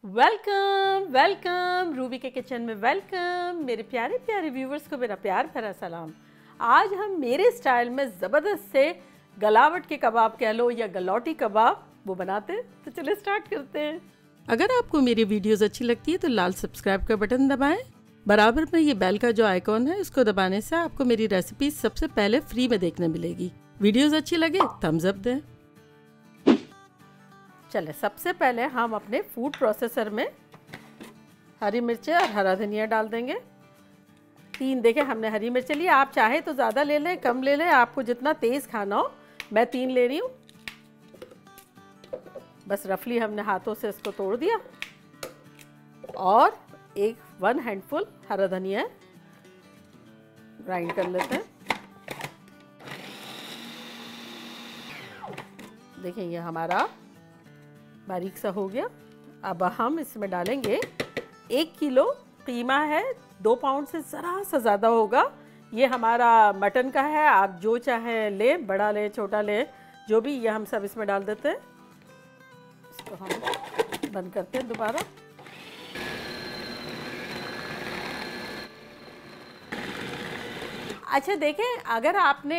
Welcome welcome Ruby के kitchen में welcome. मेरे प्यारे प्यारे व्यूवर्स को मेरा प्यार भरा सलाम। आज हम मेरे स्टाइल में ज़बरदस्त से गलावट के कबाब कह लो या गलौटी कबाब वो बनाते हैं। तो चलिए स्टार्ट करते हैं। अगर आपको मेरी वीडियोस अच्छी लगती है तो लाल सब्सक्राइब का बटन दबाएं। बराबर में ये बेल का जो आइकॉन है इसको दबाने से आपको मेरी रेसिपी सबसे पहले फ्री में देखने मिलेगी। वीडियोस अच्छी लगे थम्स अप दें। चले सबसे पहले हम अपने फूड प्रोसेसर में हरी मिर्चें और हरा धनिया डाल देंगे। 3 देखें हमने हरी मिर्च ली, आप चाहे तो ज़्यादा ले लें कम ले लें, आपको जितना तेज़ खाना हो। मैं 3 ले रही हूँ। बस रफली हमने हाथों से इसको तोड़ दिया और 1 हैंडफुल हरा धनिया ग्राइंड कर लेते हैं। देखें ये हमारा बारीक सा हो गया। अब हम इसमें डालेंगे 1 किलो कीमा है, 2 पाउंड से ज़रा सा ज़्यादा होगा। ये हमारा मटन का है, आप जो चाहे लें, बड़ा लें छोटा लें जो भी। ये हम सब इसमें डाल देते हैं। इसको हम बंद करते हैं दोबारा। अच्छा देखें, अगर आपने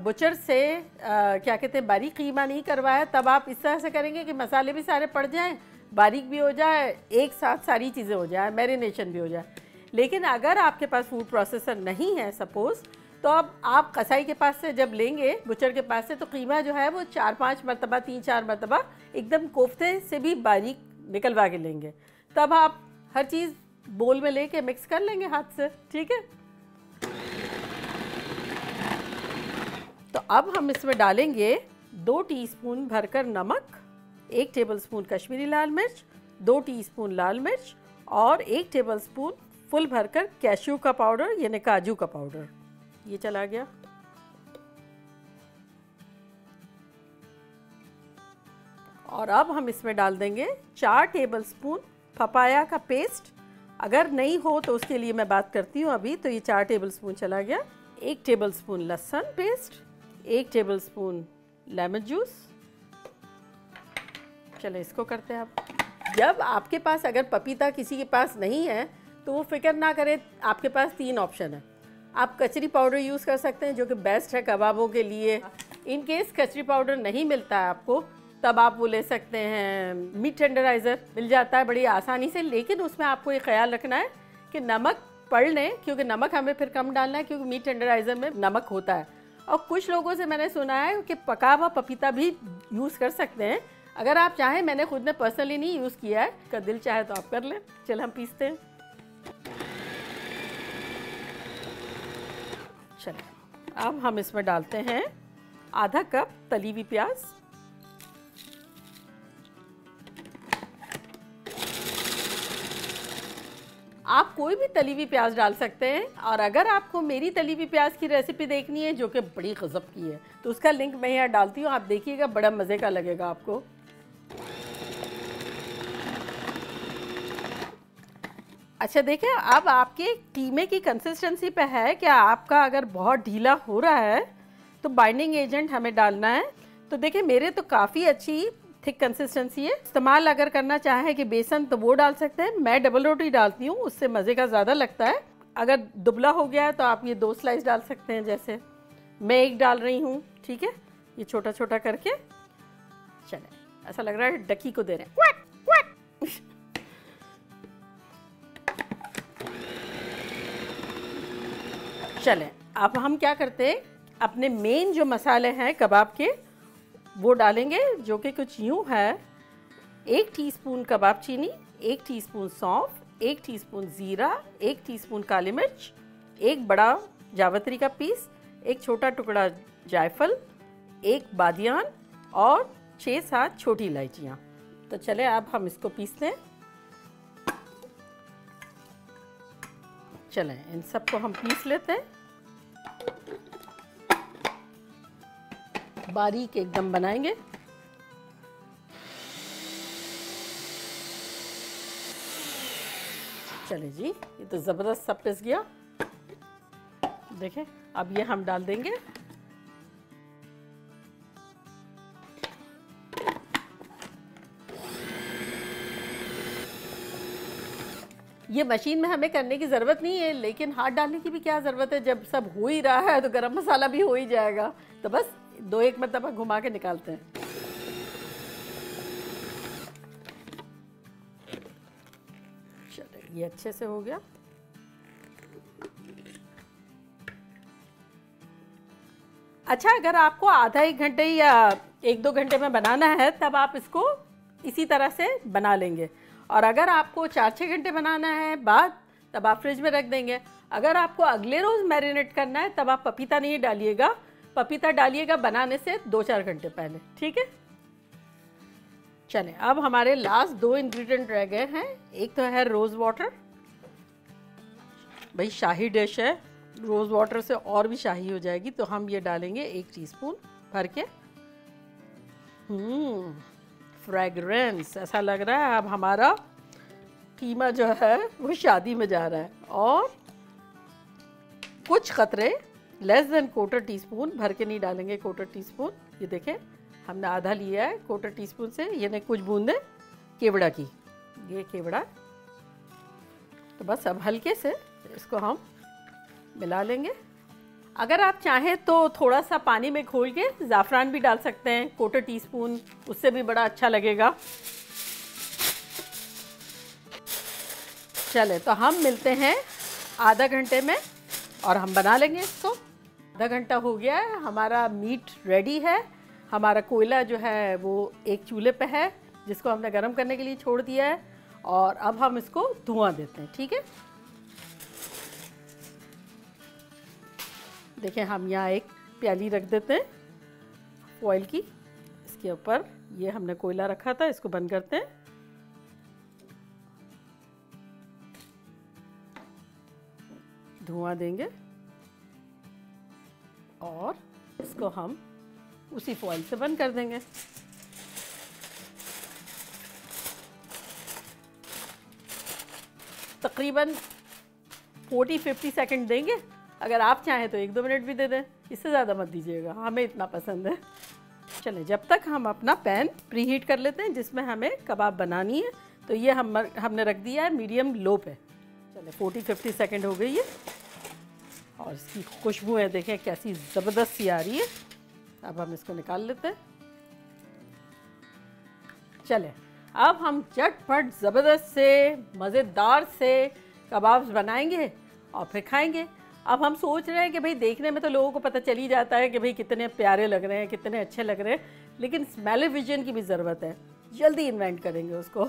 बुचर से क्या कहते हैं बारीक कीमा नहीं करवाया तब आप इस तरह से करेंगे कि मसाले भी सारे पड़ जाएं, बारीक भी हो जाए, एक साथ सारी चीज़ें हो जाए, मैरिनेशन भी हो जाए। लेकिन अगर आपके पास फूड प्रोसेसर नहीं है सपोज़, तो अब आप कसाई के पास से जब लेंगे, बुचर के पास से, तो कीमा जो है वो 4-5 मरतबा 3-4 मरतबा एकदम कोफ्ते से भी बारीक निकलवा के लेंगे। तब आप हर चीज़ बोल में लेके मिक्स कर लेंगे हाथ से। ठीक है, तो अब हम इसमें डालेंगे 2 टीस्पून भरकर नमक, 1 टेबलस्पून कश्मीरी लाल मिर्च, 2 टीस्पून लाल मिर्च और 1 टेबलस्पून फुल भरकर कैश्यू का पाउडर यानी काजू का पाउडर। ये चला गया। और अब हम इसमें डाल देंगे 4 टेबलस्पून पपाया का पेस्ट। अगर नहीं हो तो उसके लिए मैं बात करती हूँ अभी। तो ये 4 टेबलस्पून चला गया। 1 टेबलस्पून लहसुन पेस्ट, 1 टेबलस्पून लेमन जूस। चलो इसको करते हैं। अब जब आपके पास अगर पपीता किसी के पास नहीं है तो वो फिक्र ना करे, आपके पास 3 ऑप्शन है। आप कचरी पाउडर यूज़ कर सकते हैं जो कि बेस्ट है कबाबों के लिए। इन केस कचरी पाउडर नहीं मिलता है आपको, तब आप वो ले सकते हैं, मीट टेंडराइज़र मिल जाता है बड़ी आसानी से। लेकिन उसमें आपको ये ख्याल रखना है कि नमक पड़ लें, क्योंकि नमक हमें फिर कम डालना है, क्योंकि मीट टेंडराइज़र में नमक होता है। और कुछ लोगों से मैंने सुना है कि पका हुआ पपीता भी यूज़ कर सकते हैं। अगर आप चाहें, मैंने खुद ने पर्सनली नहीं यूज़ किया है, का दिल चाहे तो आप कर लें। चल हम पीसते हैं। चलिए अब हम इसमें डालते हैं आधा कप तली हुई प्याज। आप कोई भी तली हुई प्याज डाल सकते हैं। और अगर आपको मेरी तली हुई प्याज की रेसिपी देखनी है जो कि बड़ी गज़ब की है, तो उसका लिंक मैं यहाँ डालती हूँ, आप देखिएगा, बड़ा मज़े का लगेगा आपको। अच्छा देखें, अब आपके कीमे की कंसिस्टेंसी पे है कि आपका अगर बहुत ढीला हो रहा है तो बाइंडिंग एजेंट हमें डालना है। तो देखिए मेरे तो काफ़ी अच्छी थिक कंसिस्टेंसी है। इस्तेमाल अगर करना चाहे कि बेसन तो वो डाल सकते हैं। मैं डबल रोटी डालती हूँ, उससे मज़े का ज़्यादा लगता है। अगर दुबला हो गया है तो आप ये 2 स्लाइस डाल सकते हैं, जैसे मैं 1 डाल रही हूँ। ठीक है, ये छोटा छोटा करके। चले, ऐसा लग रहा है डकी को दे रहे हैं। चलें, अब हम क्या करते हैं, अपने मेन जो मसाले हैं कबाब के वो डालेंगे, जो कि कुछ यूँ है। 1 टीस्पून कबाब चीनी, 1 टीस्पून सौंफ, 1 टीस्पून ज़ीरा, 1 टीस्पून काली मिर्च, 1 बड़ा जावित्री का पीस, 1 छोटा टुकड़ा जायफल, 1 बादियान और 6-7 छोटी इलायचियाँ। तो चले अब हम इसको पीसते हैं। चलें इन सबको हम पीस लेते हैं, बारीक एकदम बनाएंगे। चले जी, ये तो ज़बरदस्त सब पिस गया। देखें, अब ये हम डाल देंगे ये मशीन में हमें करने की ज़रूरत नहीं है, लेकिन हाथ डालने की भी क्या ज़रूरत है, जब सब हो ही रहा है तो गरम मसाला भी हो ही जाएगा। तो बस 2-1 मरतबा घुमा के निकालते हैं। चलिए, ये अच्छे से हो गया। अच्छा, अगर आपको आधा 1 घंटे या 1-2 घंटे में बनाना है तब आप इसको इसी तरह से बना लेंगे, और अगर आपको 4-6 घंटे बनाना है बाद, तब आप फ्रिज में रख देंगे। अगर आपको अगले रोज़ मैरिनेट करना है तब आप पपीता नहीं डालिएगा, पपीता डालिएगा बनाने से 2-4 घंटे पहले, ठीक है। चलें, अब हमारे लास्ट 2 इंग्रेडिएंट रह गए हैं। एक तो है रोज़ वाटर, भाई शाही डिश है, रोज़ वाटर से और भी शाही हो जाएगी, तो हम ये डालेंगे 1 टीस्पून भर के। फ्रेगरेंस, ऐसा लग रहा है अब हमारा कीमा जो है वो शादी में जा रहा है। और कुछ कतरे, लेस देन 1/4 टीस्पून, भर के नहीं डालेंगे 1/4 टीस्पून। ये देखें, हमने आधा लिया है 1/4 टीस्पून से, ये नहीं कुछ बूंदे केवड़ा की, ये केवड़ा। तो बस अब हल्के से इसको हम मिला लेंगे। अगर आप चाहें तो थोड़ा सा पानी में घोल के ज़ाफ़रान भी डाल सकते हैं 1/4 टीस्पून, उससे भी बड़ा अच्छा लगेगा। चले, तो हम मिलते हैं आधा घंटे में और हम बना लेंगे इसको। आधा घंटा हो गया है, हमारा मीट रेडी है। हमारा कोयला जो है वो एक चूल्हे पे है, जिसको हमने गर्म करने के लिए छोड़ दिया है, और अब हम इसको धुआं देते हैं, ठीक है। देखें, हम यहाँ एक प्याली रख देते हैं ऑयल की, इसके ऊपर ये हमने कोयला रखा था, इसको बंद करते हैं। धुआं देंगे और इसको हम उसी फॉइल से बंद कर देंगे। तकरीबन 40-50 सेकंड देंगे। अगर आप चाहें तो 1-2 मिनट भी दे दें, इससे ज़्यादा मत दीजिएगा, हमें इतना पसंद है। चलें, जब तक हम अपना पैन प्रीहीट कर लेते हैं जिसमें हमें कबाब बनानी है। तो ये हमने रख दिया है मीडियम लो पे। चलें, 40-50 सेकंड हो गई है और इसकी खुशबुएं देखें कैसी ज़बरदस्त सी आ रही है। अब हम इसको निकाल लेते हैं। चलें, अब हम झटपट ज़बरदस्त से मज़ेदार से कबाब्स बनाएंगे और फिर खाएंगे। अब हम सोच रहे हैं कि भाई देखने में तो लोगों को पता चल ही जाता है कि भाई कितने प्यारे लग रहे हैं, कितने अच्छे लग रहे हैं, लेकिन स्मेल-ओ-विजन की भी ज़रूरत है। जल्दी इन्वेंट करेंगे उसको।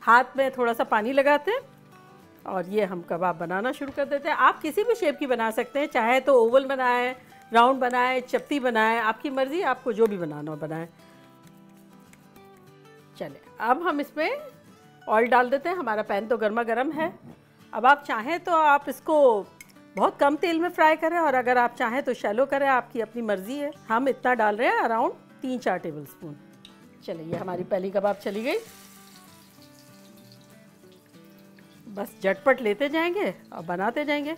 हाथ में थोड़ा सा पानी लगाते हैं और ये हम कबाब बनाना शुरू कर देते हैं। आप किसी भी शेप की बना सकते हैं, चाहे तो ओवल बनाएं, राउंड बनाएं, चपटी बनाएं, आपकी मर्ज़ी, आपको जो भी बनाना हो बनाएं। चलें, अब हम इसमें ऑयल डाल देते हैं। हमारा पैन तो गर्मा गर्म है। अब आप चाहें तो आप इसको बहुत कम तेल में फ्राई करें, और अगर आप चाहें तो शैलो करें, आपकी अपनी मर्ज़ी है। हम इतना डाल रहे हैं अराउंड 3-4 टेबल स्पून। चलिए, ये हमारी पहली कबाब चली गई। बस झटपट लेते जाएंगे और बनाते जाएंगे।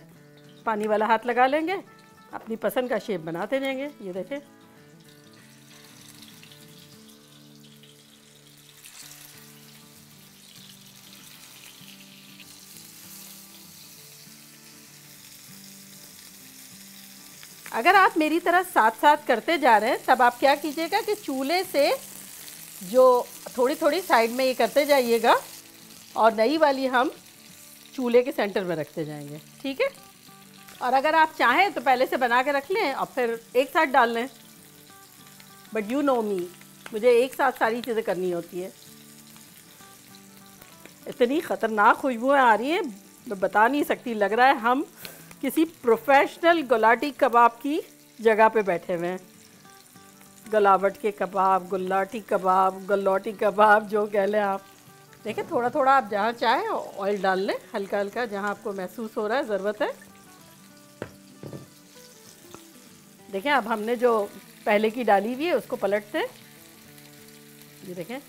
पानी वाला हाथ लगा लेंगे, अपनी पसंद का शेप बनाते जाएंगे। ये देखें, अगर आप मेरी तरह साथ साथ करते जा रहे हैं तब आप क्या कीजिएगा कि चूल्हे से जो थोड़ी थोड़ी साइड में ये करते जाइएगा, और नई वाली हम चूल्हे के सेंटर में रखते जाएंगे, ठीक है। और अगर आप चाहें तो पहले से बना के रख लें और फिर एक साथ डाल लें, बट यू नो मी, मुझे एक साथ सारी चीज़ें करनी होती है। इतनी ख़तरनाक खुशबुएं आ रही हैं, मैं बता नहीं सकती। लग रहा है हम किसी प्रोफेशनल गुलाटी कबाब की जगह पे बैठे हुए हैं। गलावट के कबाब, गुलाटी कबाब, गलौटी कबाब, जो कह लें आप। देखिए, थोड़ा थोड़ा आप जहाँ चाहें ऑयल डाल लें, हल्का हल्का, जहाँ आपको महसूस हो रहा है ज़रूरत है। देखें, अब हमने जो पहले की डाली हुई है उसको पलटते हैं। ये देखें,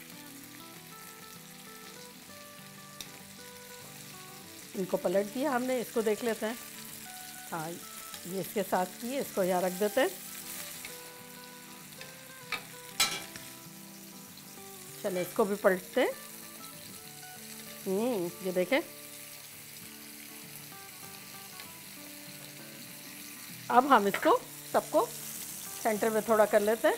इनको पलट दिया हमने, इसको देख लेते हैं। हाँ, ये इसके साथ की है, इसको यहाँ रख देते हैं। चलिए, इसको भी पलटते हैं। ये देखें, अब हम इसको सबको सेंटर में थोड़ा कर लेते हैं।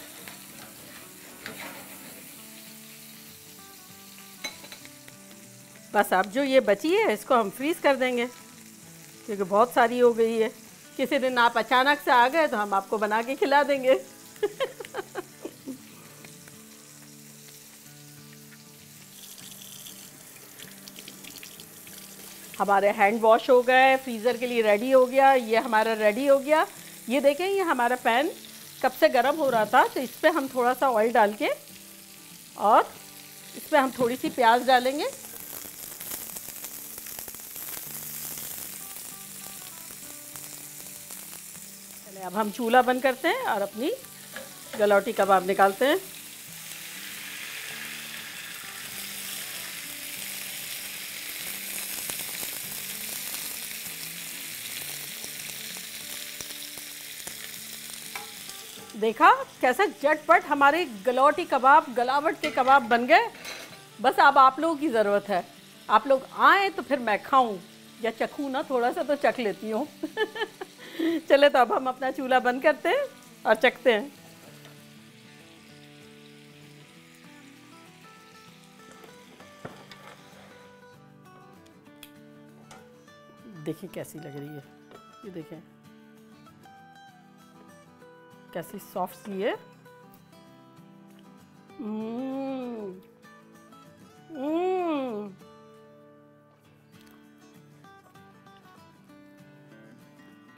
बस अब जो ये बची है इसको हम फ्रीज़ कर देंगे, क्योंकि बहुत सारी हो गई है। किसी दिन आप अचानक से आ गए तो हम आपको बना के खिला देंगे। हमारे हैंड वॉश हो गए, फ्रीज़र के लिए रेडी हो गया, ये हमारा रेडी हो गया। ये देखें, ये हमारा पैन कब से गर्म हो रहा था, तो इस पर हम थोड़ा सा ऑयल डाल के और इस पर हम थोड़ी सी प्याज डालेंगे। चलिए अब हम चूल्हा बंद करते हैं और अपनी गलौटी कबाब निकालते हैं। देखा कैसे झटपट हमारे गलौटी कबाब, गलावट के कबाब बन गए। बस अब आप लोगों की ज़रूरत है, आप लोग आए तो फिर मैं खाऊं या चखूं ना, थोड़ा सा तो चख लेती हूँ। चले तो अब हम अपना चूल्हा बंद करते हैं और चखते हैं। देखिए कैसी लग रही है, ये देखें कैसी सॉफ्ट सी है।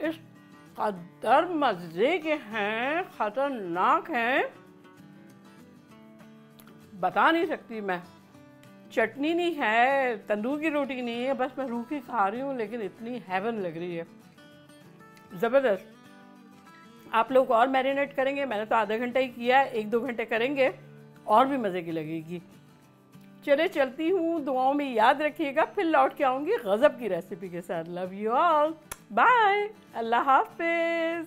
इस कदर मज़े के हैं, खतरनाक हैं, बता नहीं सकती मैं। चटनी नहीं है, तंदूर की रोटी नहीं है, बस मैं रूखी खा रही हूँ, लेकिन इतनी हेवन लग रही है, ज़बरदस्त। आप लोग और मैरिनेट करेंगे, मैंने तो आधा घंटा ही किया है, 1-2 घंटे करेंगे और भी मज़े की लगेगी। चले चलती हूँ, दुआओं में याद रखिएगा, फिर लौट के आऊँगी गज़ब की रेसिपी के साथ। लव यू ऑल, बाय, अल्लाह हाफिज़।